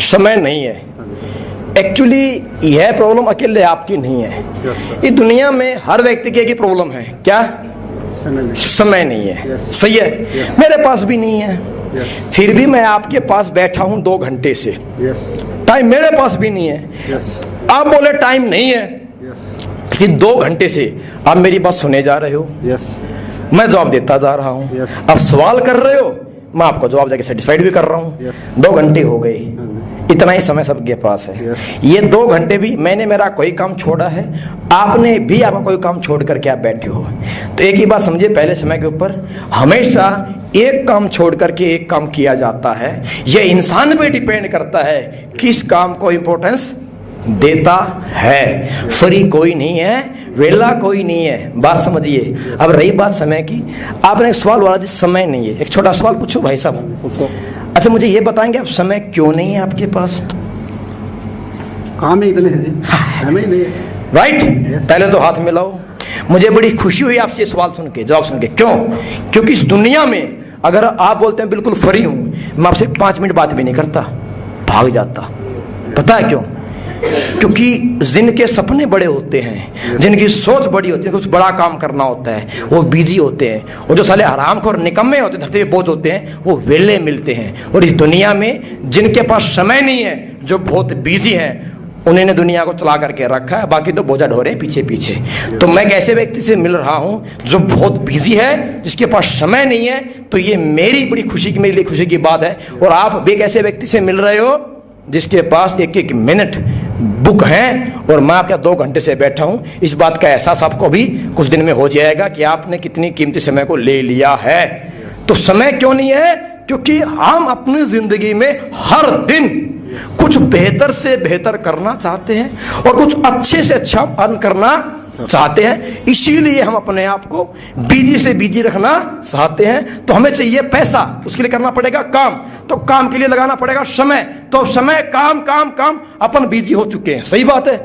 समय नहीं है। एक्चुअली यह प्रॉब्लम अकेले आपकी नहीं है, ये दुनिया में हर व्यक्ति की एक ही प्रॉब्लम है। क्या? समय नहीं है। सही है। मेरे पास भी नहीं है, फिर भी मैं आपके पास बैठा हूं 2 घंटे से। टाइम मेरे पास भी नहीं है। आप बोले टाइम नहीं है कि 2 घंटे से आप मेरी बात सुने जा रहे हो, मैं जवाब देता जा रहा हूं। आप सवाल कर रहे हो, मैं आपको जवाब देके सेटिस्फाइड भी कर रहा हूं। 2 घंटे हो गए, इतना ही समय सबके पास है। ये 2 घंटे भी मैंने मेरा कोई काम छोड़ा है, आपने भी आपका कोई काम छोड़ करके आप बैठे हो। तो एक ही बात समझिए, पहले समय के ऊपर हमेशा एक काम छोड़ करके एक काम किया जाता है। यह इंसान पे डिपेंड करता है किस काम को इंपॉर्टेंस देता है। फ्री कोई नहीं है, वेला कोई नहीं है, बात समझिए। अब रही बात समय की, आपने एक सवाल बोला समय नहीं है। एक छोटा सवाल पूछो भाई साहब। अच्छा, मुझे ये बताएंगे आप समय क्यों नहीं है आपके पास? काम ही इतने हैं जी, समय ही नहीं है। राइट। पहले तो हाथ मिलाओ। मुझे बड़ी खुशी हुई आपसे सवाल सुन के, जवाब सुन के। क्यों? क्योंकि इस दुनिया में अगर आप बोलते हैं बिल्कुल फ्री हूं, मैं आपसे 5 मिनट बात भी नहीं करता, भाग जाता। पता है क्यों? क्योंकि जिनके सपने बड़े होते हैं, जिनकी सोच बड़ी होती है, कुछ बड़ा काम करना होता है, वो बिजी होते हैं। और जो साले हरामखोर निकम्मे होते हैं, धरती पे बोझ होते हैं, वो वेले मिलते हैं। और इस दुनिया में जिनके पास समय नहीं है, जो बहुत बिजी हैं, उन्होंने दुनिया को चला करके रखा है, बाकी तो बोझा ढो रहे हैं पीछे पीछे। तो मैं एक ऐसे व्यक्ति से मिल रहा हूं जो बहुत बिजी है, जिसके पास समय नहीं है। तो ये मेरी बड़ी खुशी की, मेरे लिए खुशी की बात है। और आप भी एक ऐसे व्यक्ति से मिल रहे हो जिसके पास 1-1 मिनट बुक है, और मैं आपका 2 घंटे से बैठा हूं। इस बात का एहसास आपको भी कुछ दिन में हो जाएगा कि आपने कितनी कीमती समय को ले लिया है। तो समय क्यों नहीं है? क्योंकि हम अपनी जिंदगी में हर दिन कुछ बेहतर से बेहतर करना चाहते हैं और कुछ अच्छे से अच्छा अर्न करना चाहते हैं। इसीलिए हम अपने आप को बिजी से बिजी रखना चाहते हैं। तो हमें चाहिए पैसा, उसके लिए करना पड़ेगा काम, तो काम के लिए लगाना पड़ेगा समय। तो समय, काम काम काम, अपन बिजी हो चुके हैं। सही बात है।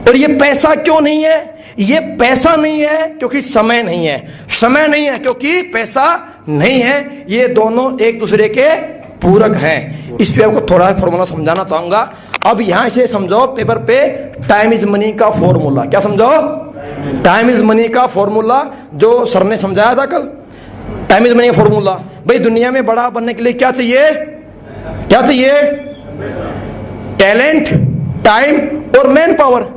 और ये पैसा क्यों नहीं है? ये पैसा नहीं है क्योंकि समय नहीं है, समय नहीं है क्योंकि पैसा नहीं है। ये दोनों एक दूसरे के पूरक हैं। इस पे आपको थोड़ा फॉर्मूला समझाना चाहूंगा। अब यहां से समझो पेपर पे, टाइम इज मनी का फॉर्मूला। क्या समझो? टाइम इज मनी का फॉर्मूला, जो सर ने समझाया था कल। टाइम इज मनी का फॉर्मूला। भाई दुनिया में बड़ा बनने के लिए क्या चाहिए? क्या चाहिए? टैलेंट, टाइम और मैन पावर।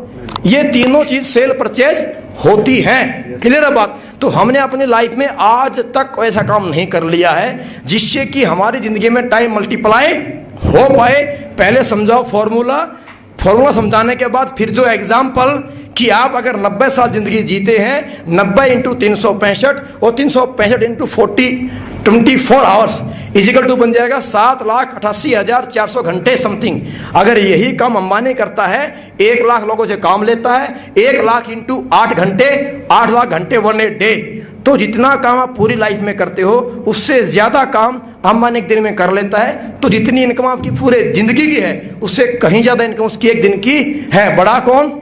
ये तीनों चीज सेल परचेज होती हैं। क्लियर है बात? तो हमने अपनी लाइफ में आज तक ऐसा काम नहीं कर लिया है जिससे कि हमारी जिंदगी में टाइम मल्टीप्लाई हो पाए। पहले समझाओ फॉर्मूला। फॉर्मूला समझाने के बाद फिर जो एग्जाम्पल कि आप अगर 90 साल जिंदगी जीते हैं, 90 इंटू 365 और 365 इंटू 24 आवर्स इजिकल टू बन जाएगा 7,88,400 घंटे समथिंग। अगर यही काम अंबानी करता है, 1 लाख लोगों से काम लेता है, 1 लाख इंटू 8 घंटे, 8 लाख घंटे 1 डे। तो जितना काम आप पूरी लाइफ में करते हो, उससे ज्यादा काम अंबानी एक दिन में कर लेता है। तो जितनी इनकम आपकी पूरे जिंदगी की है, उससे कहीं ज्यादा इनकम उसकी एक दिन की है। बड़ा कौन?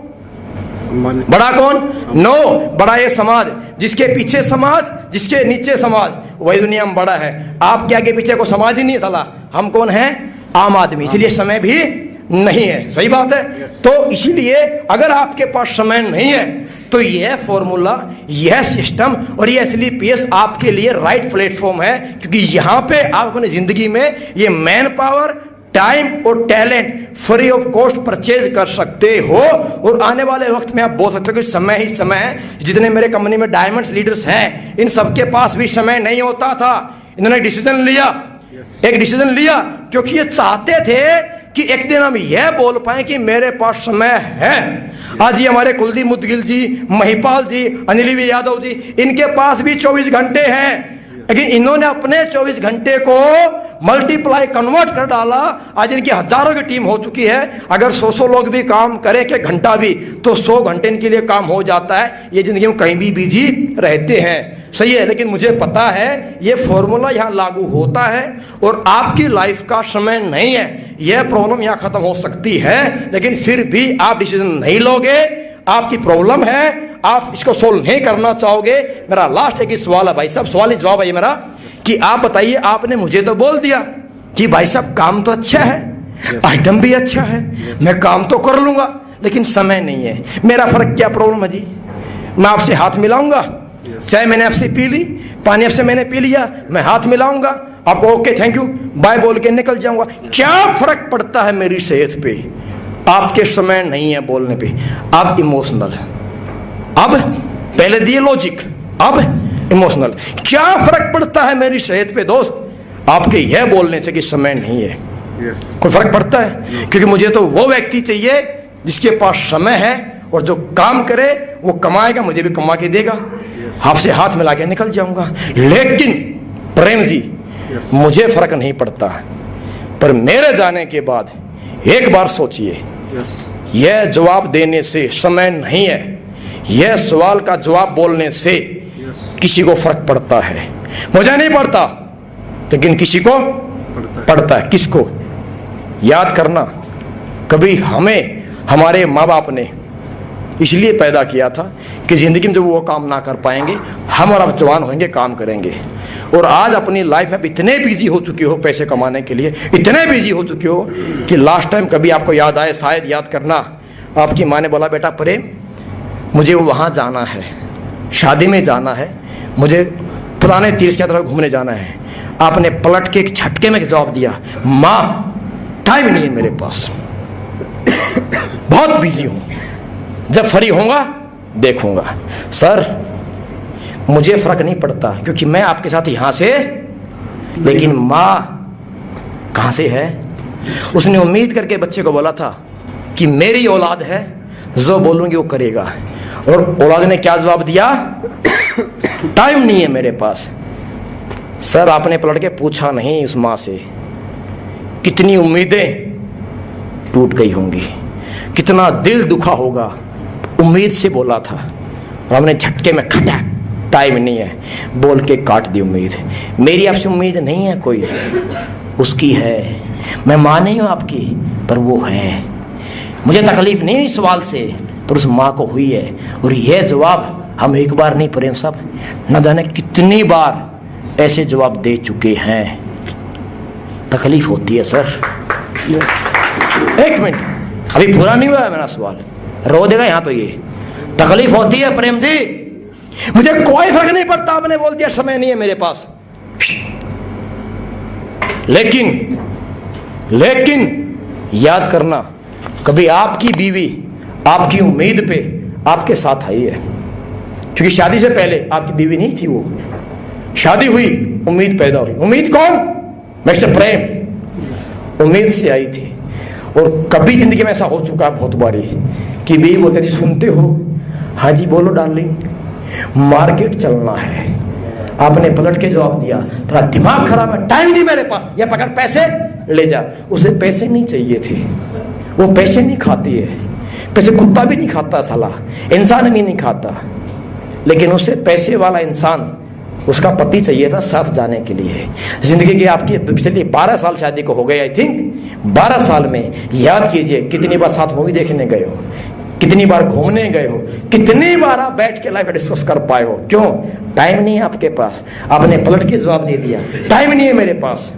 बड़ा कौन? नो, बड़ा ये समाज, जिसके पीछे समाज, जिसके नीचे समाज, वही दुनिया में बड़ा है। आपके आगे पीछे को समाज ही नहीं साला। हम कौन है? आम आदमी। इसलिए समय भी नहीं है। सही बात है। तो इसीलिए अगर आपके पास समय नहीं है तो यह फॉर्मूला, यह सिस्टम और यह SLPS आपके लिए राइट प्लेटफॉर्म है। क्योंकि यहां पे आप अपनी जिंदगी में ये मैन पावर, टाइम और talent free of cost purchase कर सकते हो। और आने वाले वक्त में आप बोल सकते हो कि समय ही समय है। जितने मेरे कंपनी में डायमंड्स लीडर्स हैं, इन सबके पास भी समय नहीं होता था। इन्होंने डिसीजन लिया, एक डिसीजन लिया, क्योंकि ये चाहते थे कि एक दिन हम यह बोल पाए कि मेरे पास समय है। आज ये हमारे कुलदीप मुदगिल जी, महिपाल जी, अनिल यादव जी, इनके पास भी 24 घंटे हैं, लेकिन इन्होंने अपने 24 घंटे को मल्टीप्लाई कन्वर्ट कर डाला। आज इनकी हजारों की टीम हो चुकी है। अगर 100 लोग भी काम करें, एक घंटा भी, तो 100 घंटे इनके लिए काम हो जाता है। ये जिंदगी में कहीं भी बिजी रहते हैं। सही है। लेकिन मुझे पता है ये फॉर्मूला यहाँ लागू होता है और आपकी लाइफ का समय नहीं है। यह प्रॉब्लम यहाँ खत्म हो सकती है, लेकिन फिर भी आप डिसीजन नहीं लोगे। आपकी प्रॉब्लम है, आप इसको सोल्व नहीं करना चाहोगे। मेरा लास्ट एक ही सवाल है भाई साहब, सवाल ही जवाब है ये मेरा, कि आप बताइए, आपने मुझे तो बोल दिया कि भाई साहब काम तो अच्छा है, आइटम भी अच्छा है, मैं काम तो कर लूंगा, लेकिन समय नहीं है। मेरा फर्क क्या प्रॉब्लम है जी? मैं आपसे हाथ मिलाऊंगा, चाय मैंने आपसे पी ली, पानी आपसे मैंने पी लिया, मैं हाथ मिलाऊंगा, आपको ओके थैंक यू बाय बोल के निकल जाऊंगा। क्या फर्क पड़ता है मेरी सेहत पे? आपके समय नहीं है बोलने पे, आप इमोशनल। अब पहले दिए लॉजिक, अब इमोशनल। क्या फर्क पड़ता है मेरी सेहत पे दोस्त आपके यह बोलने से कि समय नहीं है? कोई फर्क पड़ता है? क्योंकि मुझे तो वो व्यक्ति चाहिए जिसके पास समय है और जो काम करे वो कमाएगा, मुझे भी कमा के देगा, आपसे हाथ मिला के निकल जाऊंगा। लेकिन प्रेम जी मुझे फर्क नहीं पड़ता, पर मेरे जाने के बाद एक बार सोचिए, यह जवाब देने से समय नहीं है, यह सवाल का जवाब बोलने से किसी को फर्क पड़ता है। मुझे नहीं पड़ता, लेकिन किसी को पड़ता है। किसको? याद करना, कभी हमें हमारे माँ बाप ने इसलिए पैदा किया था कि जिंदगी में जब वो काम ना कर पाएंगे, हम और अब जवान होंगे काम करेंगे। और आज अपनी लाइफ में इतने बिजी हो चुके हो पैसे कमाने के लिए, इतने बिजी हो चुके हो कि लास्ट टाइम कभी आपको याद आए, शायद याद करना, आपकी माँ ने बोला बेटा प्रेम मुझे वहाँ जाना है, शादी में जाना है, मुझे पुराने तीर्थ की तरफ घूमने जाना है। आपने पलट के एक झटके में जवाब दिया, माँ टाइम नहीं है मेरे पास, बहुत बिजी हूं, जब फ्री होऊंगा देखूंगा। सर मुझे फर्क नहीं पड़ता क्योंकि मैं आपके साथ यहां से, लेकिन माँ कहां से है? उसने उम्मीद करके बच्चे को बोला था कि मेरी औलाद है, जो बोलूंगी वो करेगा, और औलाद ने क्या जवाब दिया? टाइम नहीं है मेरे पास। सर आपने पलट के पूछा नहीं उस माँ से, कितनी उम्मीदें टूट गई होंगी, कितना दिल दुखा होगा, उम्मीद से बोला था और हमने झटके में खटा, टाइम नहीं है बोल के काट दी उम्मीद। मेरी आपसे उम्मीद नहीं है कोई, उसकी है, मैं मां नहीं हूं आपकी, पर वो है। मुझे तकलीफ नहीं हुई सवाल से, पर उस माँ को हुई है। और यह जवाब हम एक बार नहीं प्रेम साहब, न जाने कितनी बार ऐसे जवाब दे चुके हैं। तकलीफ होती है सर। एक मिनट, अभी पूरा नहीं हुआ है मेरा सवाल, रो देगा यहां तो। ये तकलीफ होती है प्रेम जी, मुझे कोई फर्क नहीं पड़ता, आपने बोल दिया समय नहीं है मेरे पास, लेकिन याद करना, कभी आपकी बीवी आपकी उम्मीद पे आपके साथ आई है? क्योंकि शादी से पहले आपकी बीवी नहीं थी, वो शादी हुई, उम्मीद पैदा हुई। उम्मीद कौन? मिस्टर प्रेम उम्मीद से आई थी। और कभी जिंदगी में ऐसा हो चुका है बहुत बारी कि बीवी बोलते जी सुनते हो? हाँ जी बोलो डार्लिंग, मार्केट चलना है। आपने पलट के जवाब दिया, थोड़ा दिमाग खराब है, टाइम नहीं मेरे पास, या पकड़ पैसे ले जा। उसे पैसे नहीं चाहिए थे, वो पैसे नहीं खाती है, पैसे कुत्ता भी नहीं खाता, साला इंसान भी नहीं खाता, लेकिन उसे पैसे वाला इंसान, उसका पति चाहिए था साथ जाने के लिए। जिंदगी की आपकी पिछली 12 साल शादी को हो गए, आई थिंक 12 साल में याद कीजिए कितनी बार साथ मूवी देखने गए हो, कितनी बार घूमने गए हो, कितनी बार आप बैठ के लाइफ डिस्कस कर पाए हो। क्यों? टाइम नहीं है आपके पास। आपने पलट के जवाब दे दिया, टाइम नहीं है मेरे पास।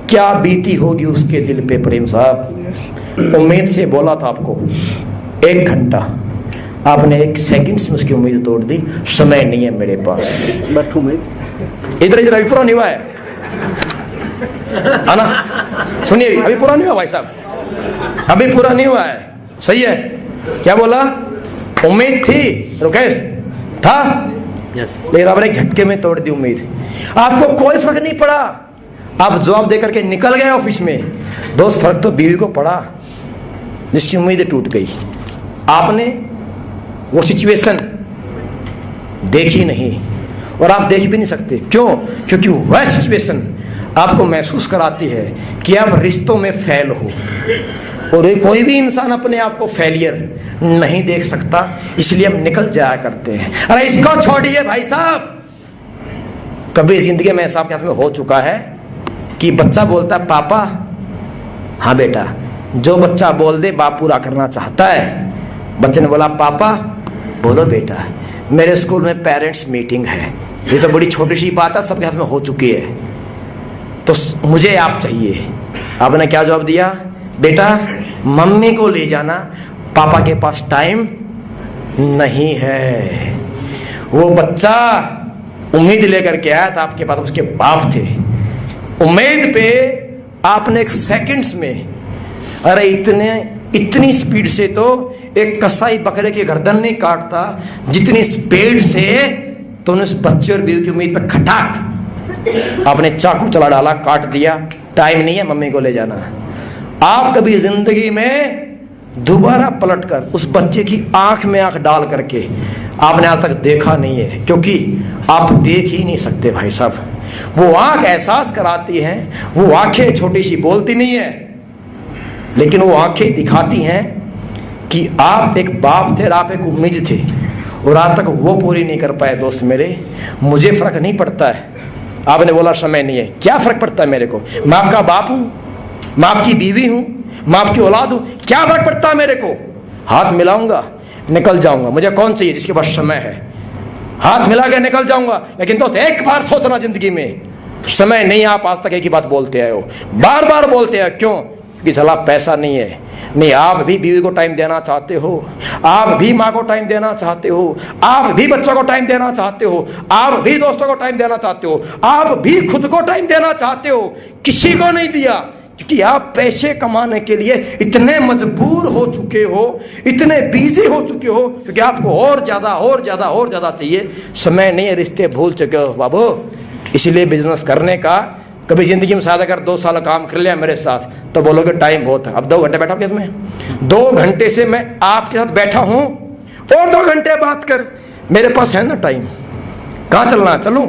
क्या बीती होगी उसके दिल पे प्रेम साहब? उम्मीद से बोला था आपको 1 घंटा, आपने 1 सेकंड में उसकी उम्मीद तोड़ दी। समय नहीं है मेरे पास, बैठू मैं इधर इधर। अभी पूरा नहीं हुआ है ना? सुनिए, अभी पूरा नहीं हुआ भाई साहब, अभी पूरा नहीं हुआ है। सही है? क्या बोला? उम्मीद थी, रुकेश था, लेकिन आपने एक झटके में तोड़ दी उम्मीद। आपको कोई फर्क नहीं पड़ा, आप जवाब देकर के निकल गए ऑफिस में। दोस्त फर्क तो बीवी को पड़ा जिसकी उम्मीद टूट गई। आपने वो सिचुएशन देखी नहीं, और आप देख भी नहीं सकते। क्यों? क्योंकि वह सिचुएशन आपको महसूस कराती है कि आप रिश्तों में फेल हो, और कोई भी इंसान अपने आप को फेलियर नहीं देख सकता, इसलिए हम निकल जाया करते हैं। अरे इसको छोड़िए भाई साहब, कभी जिंदगी में ऐसा आपके हाथ में हो चुका है कि बच्चा बोलता है पापा, हाँ बेटा, जो बच्चा बोल दे बाप पूरा करना चाहता है। बच्चे ने बोला पापा, बोलो बेटा, मेरे स्कूल में पेरेंट्स मीटिंग है। ये तो बड़ी छोटी सी बात है, सबके हाथ में हो चुकी है, तो मुझे आप चाहिए। आपने क्या जवाब दिया? बेटा मम्मी को ले जाना, पापा के पास टाइम नहीं है। वो बच्चा उम्मीद लेकर के आया था आपके पास, उसके बाप थे। उम्मीद पे आपने एक सेकंड्स में, अरे इतनी स्पीड से तो एक कसाई बकरे के गर्दन नहीं काटता, जितनी स्पीड से तो उस बच्चे और बीवी की उम्मीद पे खटाक आपने चाकू चला डाला, काट दिया। टाइम नहीं है, मम्मी को ले जाना। आप कभी जिंदगी में दोबारा पलटकर उस बच्चे की आंख में आंख डाल करके आपने आज तक देखा नहीं है, क्योंकि आप देख ही नहीं सकते भाई साहब। वो आंख एहसास कराती हैं, वो आंखें छोटी सी बोलती नहीं है, लेकिन वो आंखें दिखाती हैं कि आप एक बाप थे और आप एक उम्मीद थे, और आज तक वो पूरी नहीं कर पाए। दोस्त मेरे, मुझे फर्क नहीं पड़ता है, आपने बोला समय नहीं है, क्या फर्क पड़ता है मेरे को? मैं आपका बाप हूं, मैं आपकी बीवी हूं, मैं आपकी औलाद हूं, क्या फर्क पड़ता है मेरे को? हाथ मिलाऊंगा, निकल जाऊंगा। मुझे कौन चाहिए जिसके पास समय है? हाथ मिला के निकल जाऊंगा। लेकिन दोस्त एक बार सोचना, जिंदगी में समय नहीं। आप आज तक एक ही बात बोलते आए हो, बार बार बोलते हैं, क्यों? कि चला पैसा नहीं है। नहीं, आप भी बीवी को टाइम देना चाहते हो, आप भी माँ को टाइम देना चाहते हो, आप भी बच्चों को टाइम देना चाहते हो, आप भी दोस्तों को टाइम देना चाहते हो, आप भी खुद को टाइम देना चाहते हो। किसी को नहीं दिया, क्योंकि आप पैसे कमाने के लिए इतने मजबूर हो चुके हो, इतने बिजी हो चुके हो, क्योंकि आपको और ज्यादा चाहिए। समय नहीं है, रिश्ते भूल चुके हो बाबू। इसलिए बिजनेस करने का, कभी जिंदगी में शायद अगर 2 साल काम कर लिया मेरे साथ तो बोलोगे टाइम बहुत है। अब 2 घंटे बैठा हूं, इसमें 2 घंटे से मैं आपके साथ बैठा हूं, और 2 घंटे बात कर, मेरे पास है ना टाइम। कहां चलना? चलूं?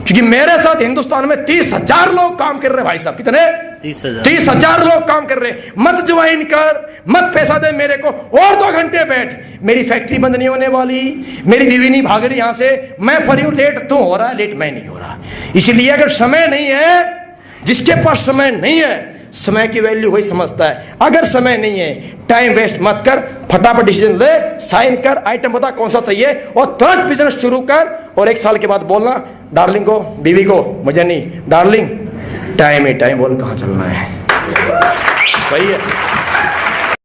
क्योंकि मेरे साथ हिंदुस्तान में 30,000 लोग काम कर रहे हैं भाई साहब। कितने? 30,000 लोग काम कर रहे हैं। मत ज्वाइन कर, मत पैसा दे मेरे को, और 2 घंटे बैठ। मेरी फैक्ट्री बंद नहीं होने वाली, मेरी बीवी नहीं भाग रही यहां से, मैं फ्री हूं। लेट तू हो रहा है, लेट मैं नहीं हो रहा। इसलिए अगर समय नहीं है, जिसके पास समय नहीं है, समय की वैल्यू वही समझता है। अगर समय नहीं है, टाइम वेस्ट मत कर, फटाफट डिसीजन ले, साइन कर, आइटम बता कौन सा चाहिए, और तुरंत बिजनेस शुरू कर। और 1 साल के बाद बोलना डार्लिंग को, बीवी को, मुझे नहीं, डार्लिंग टाइम ही टाइम बोल, कहां चलना है। सही है।